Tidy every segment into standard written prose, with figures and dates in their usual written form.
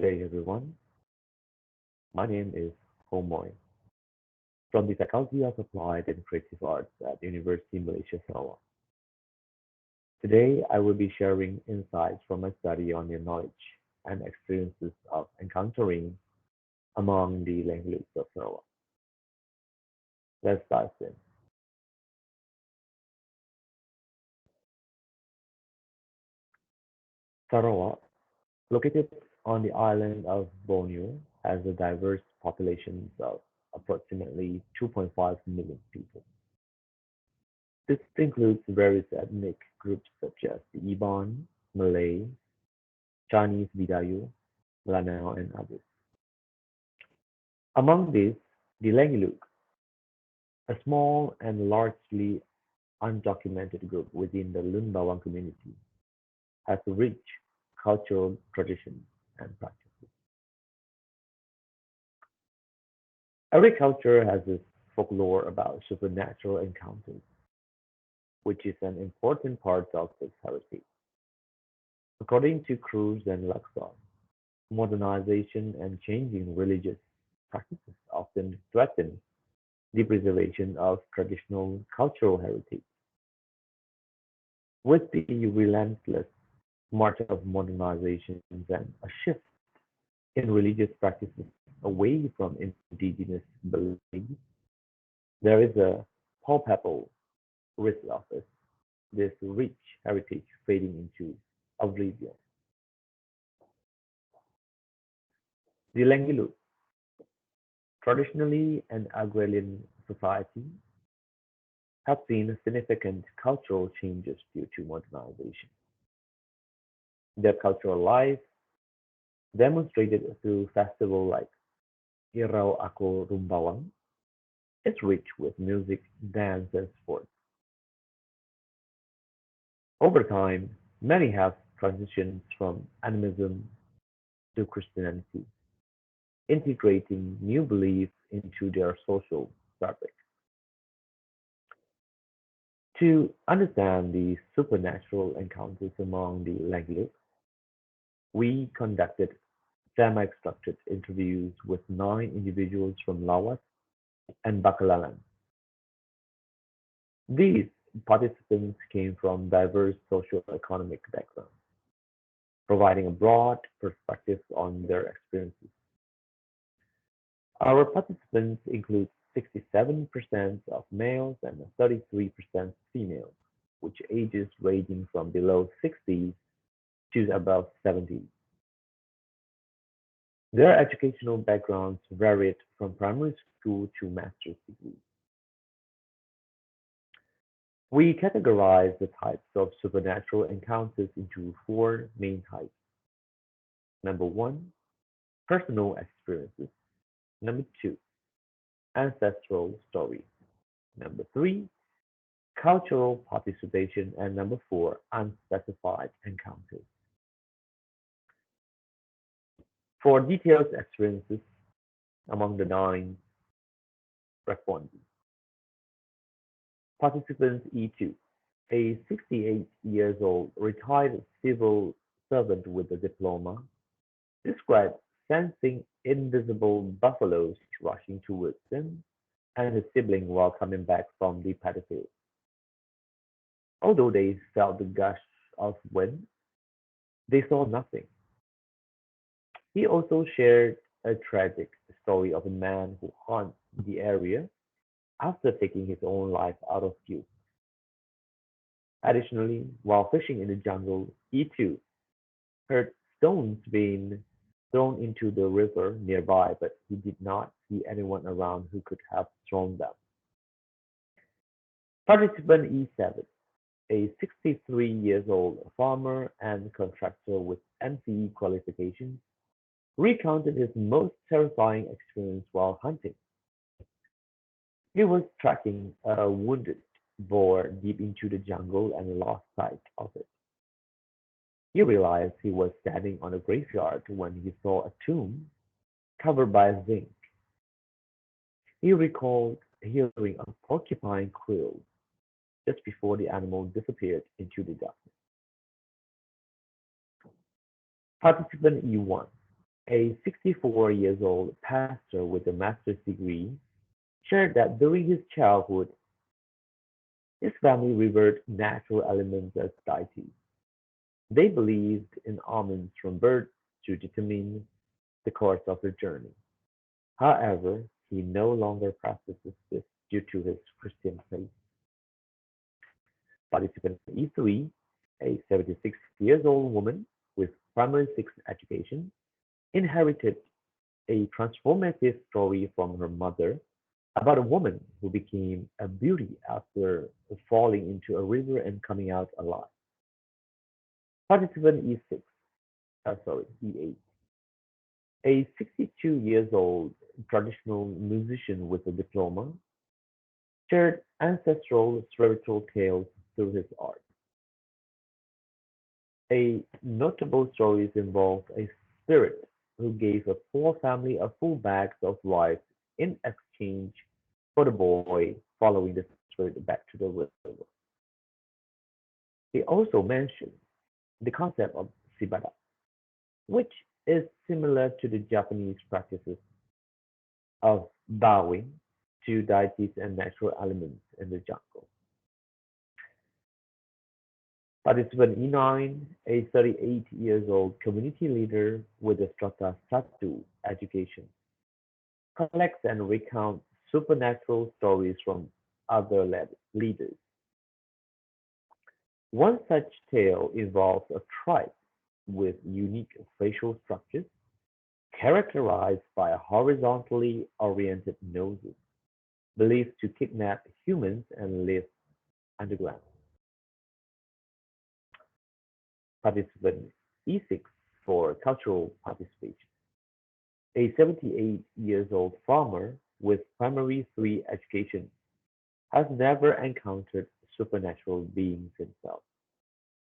Good day, everyone. My name is Homoy from the Faculty of Applied and Creative Arts at University Malaysia Sarawak. Today, I will be sharing insights from my study on the knowledge and experiences of encountering among the languages of Sarawak. Let's dive in. Sarawak, located on the island of Borneo, has a diverse population of approximately 2.5 million people. This includes various ethnic groups such as the Iban, Malay, Chinese Bidayuh, Lanao, and others. Among these, the Lengeluk, a small and largely undocumented group within the Lun Bawang community, has rich cultural traditions and practices. Every culture has its folklore about supernatural encounters, which is an important part of its heritage. According to Cruz and Luxor, modernization and changing religious practices often threaten the preservation of traditional cultural heritage. With the relentless march of modernization and a shift in religious practices away from indigenous beliefs, there is a palpable risk of this rich heritage fading into oblivion. The Lengilu, traditionally an agrarian society, have seen significant cultural changes due to modernization. Their cultural life, demonstrated through festivals like Irau Ako Rumbawang, is rich with music, dance, and sports. Over time, many have transitioned from animism to Christianity, integrating new beliefs into their social fabric. To understand the supernatural encounters among the Langley, we conducted semi-structured interviews with 9 individuals from Lawas and Bacalalan. These participants came from diverse socio-economic backgrounds, providing a broad perspective on their experiences. Our participants include 67% of males and 33% females, which ages ranging from below 60 to above 70. Their educational backgrounds varied from primary school to master's degree. We categorize the types of supernatural encounters into 4 main types. Number one, personal experiences. Number two, ancestral stories. Number three, cultural participation. And number four, unspecified encounters. For detailed experiences among the 9 respondees, participant E2, a 68 years old retired civil servant with a diploma, described sensing invisible buffaloes rushing towards him and his sibling while coming back from the paddy field. Although they felt the gush of wind, they saw nothing. He also shared a tragic story of a man who haunts the area after taking his own life out of view. Additionally, while fishing in the jungle, he too heard stones being thrown into the river nearby, but he did not see anyone around who could have thrown them. Participant E7, a 63 years old farmer and contractor with MCE qualifications, recounted his most terrifying experience while hunting. He was tracking a wounded boar deep into the jungle and lost sight of it. He realized he was standing on a graveyard when he saw a tomb covered by zinc. He recalled hearing a porcupine quail just before the animal disappeared into the darkness. Participant E1, A 64 years old pastor with a master's degree shared that during his childhood, his family revered natural elements as deities. They believed in omens from birds to determine the course of their journey. However, he no longer practices this due to his Christian faith. Participant E3, a 76 years old woman with primary six education, inherited a transformative story from her mother about a woman who became a beauty after falling into a river and coming out alive. Participant E8, a 62 years old traditional musician with a diploma, shared ancestral spiritual tales through his art. A notable stories involve a spirit who gave a poor family a full bag of rice in exchange for the boy following the spirit back to the river. He also mentioned the concept of shibata, which is similar to the Japanese practices of bowing to deities and natural elements in the jungle. Participant E9, a 38 years old community leader with a Strata Satu education, collects and recounts supernatural stories from other leaders. One such tale involves a tribe with unique facial structures characterized by horizontally oriented noses, believed to kidnap humans and live underground. Participant E6 for cultural participation. A 78 years old farmer with primary three education has never encountered supernatural beings himself.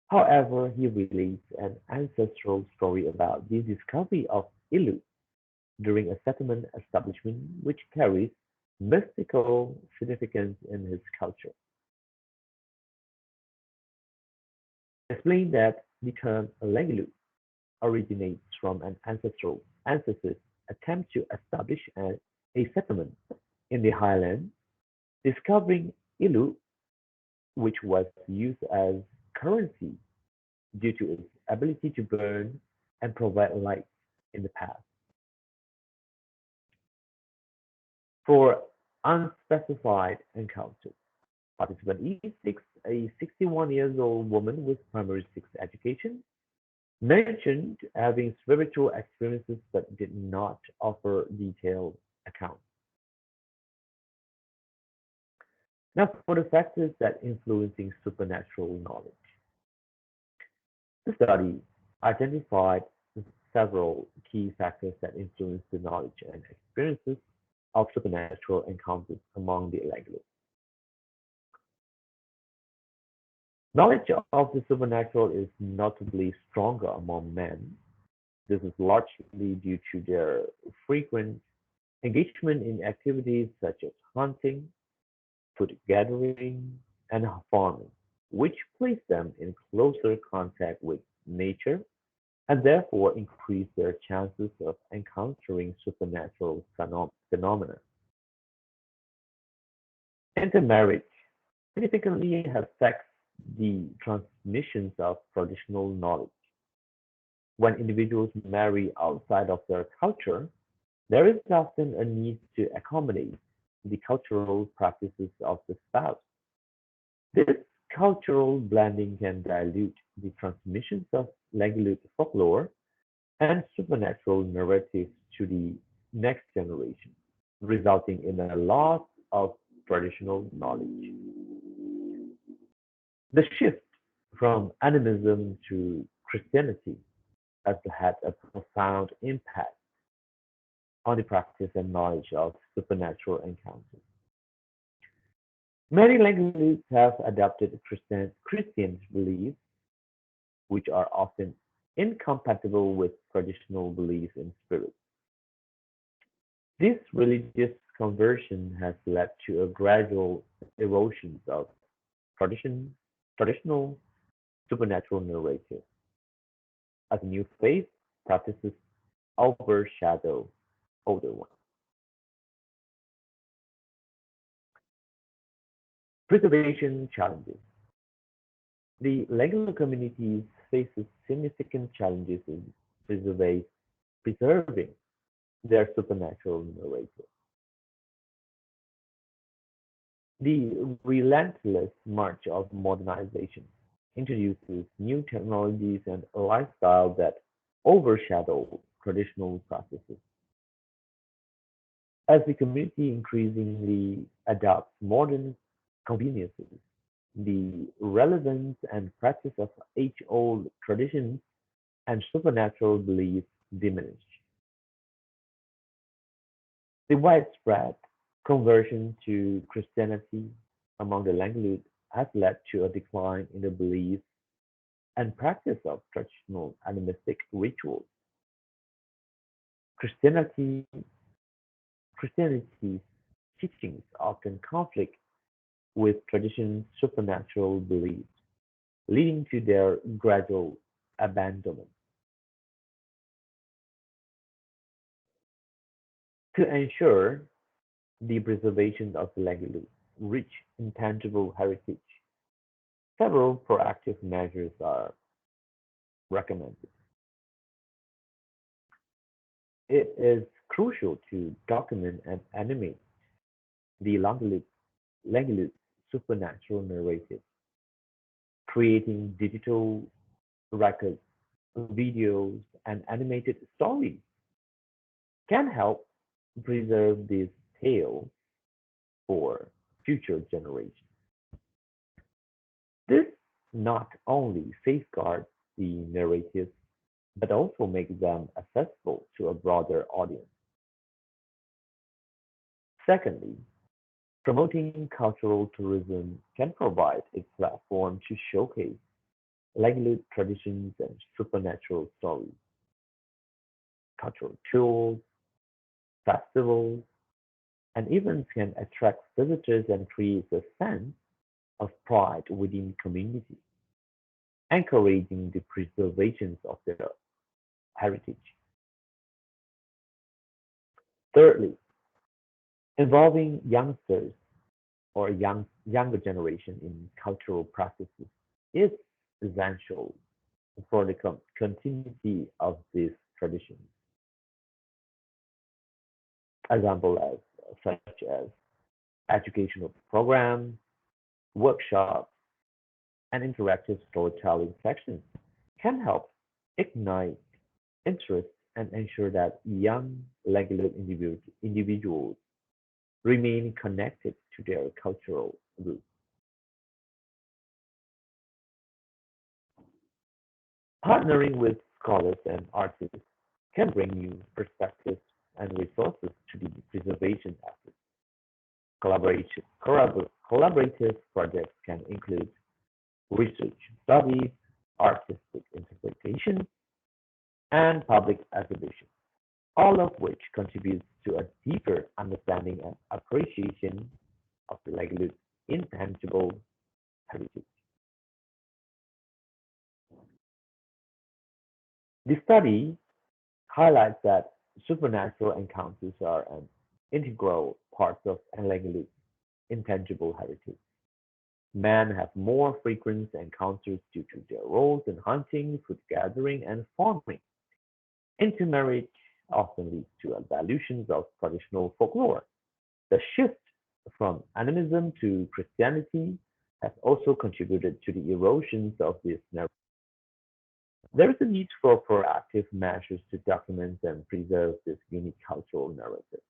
However, he relates an ancestral story about the discovery of Ilu during a settlement establishment which carries mystical significance in his culture. Explain that the term Lengilu originates from an ancestor's attempt to establish a settlement in the highlands, discovering Ilu, which was used as currency due to its ability to burn and provide light in the past. For unspecified encounters, participant E6, a 61 years old woman with primary six education, mentioned having spiritual experiences but did not offer detailed accounts. Now, for the factors that influencing supernatural knowledge, the study identified several key factors that influence the knowledge and experiences of supernatural encounters among the elect. Knowledge of the supernatural is notably stronger among men. This is largely due to their frequent engagement in activities such as hunting, food gathering, and farming, which place them in closer contact with nature and therefore increase their chances of encountering supernatural phenomena. Intermarriage significantly affects the transmissions of traditional knowledge. When individuals marry outside of their culture, there is often a need to accommodate the cultural practices of the spouse. This cultural blending can dilute the transmissions of language folklore and supernatural narratives to the next generation, resulting in a loss of traditional knowledge. The shift from animism to Christianity has had a profound impact on the practice and knowledge of supernatural encounters. Many languages have adopted Christian beliefs, which are often incompatible with traditional beliefs in spirit. This religious conversion has led to a gradual erosion of tradition, traditional supernatural narrative. As new faith practices overshadow older ones. Preservation challenges. The Legular community faces significant challenges in preserving their supernatural narrative. The relentless march of modernization introduces new technologies and a lifestyle that overshadow traditional practices. As the community increasingly adopts modern conveniences, the relevance and practice of age-old traditions and supernatural beliefs diminish. The widespread conversion to Christianity among the Language has led to a decline in the belief and practice of traditional animistic rituals. Christianity, Christianity's teachings often conflict with tradition's supernatural beliefs, leading to their gradual abandonment. To ensure the preservation of the Legu's rich intangible heritage, several proactive measures are recommended. It is crucial to document and animate the Legu's supernatural narrative, creating digital records, videos, and animated stories can help preserve this tale for future generations. This not only safeguards the narratives but also makes them accessible to a broader audience. Secondly, promoting cultural tourism can provide a platform to showcase Legacy traditions and supernatural stories. Cultural tours, festivals, and events can attract visitors and create a sense of pride within communities, encouraging the preservation of their heritage. Thirdly, involving youngsters or younger generation in cultural practices is essential for the continuity of these traditions. Example such as educational programs, workshops, and interactive storytelling sections can help ignite interest and ensure that young regular individuals remain connected to their cultural roots. Partnering with scholars and artists can bring new perspectives and resources to the preservation effort. Collaborative projects can include research studies, artistic interpretation, and public exhibition, all of which contributes to a deeper understanding and appreciation of the Legacy's intangible heritage. The study highlights that supernatural encounters are an integral part of Legacy's intangible heritage. Men have more frequent encounters due to their roles in hunting, food gathering, and farming. Intermarriage often leads to dilutions of traditional folklore. The shift from animism to Christianity has also contributed to the erosion of this narrative. There is a need for proactive measures to document and preserve this unique cultural narrative.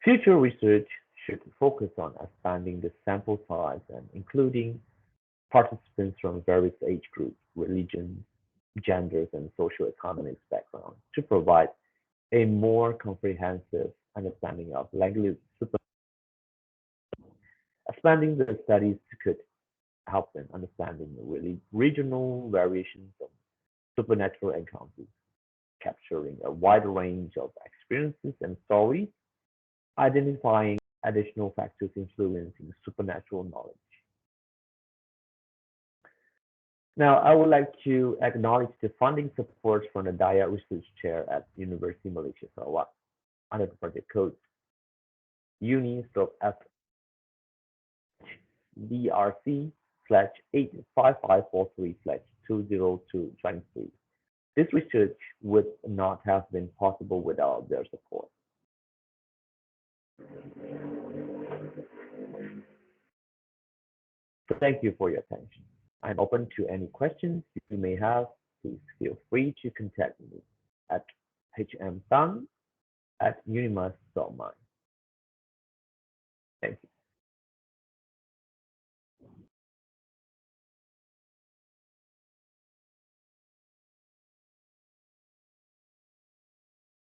Future research should focus on expanding the sample size and including participants from various age groups, religions, genders, and socioeconomic backgrounds to provide a more comprehensive understanding of language. Expanding the studies could help in understanding the really regional variations of supernatural encounters, capturing a wide range of experiences and stories, identifying additional factors influencing supernatural knowledge. Now, I would like to acknowledge the funding support from the Daya Research Chair at University Malaysia Sarawak under the project code uni/DRC/85543/20223. This research would not have been possible without their support. Thank you for your attention. I'm open to any questions you may have. Please feel free to contact me at hmtang@unimas.my. Thank you.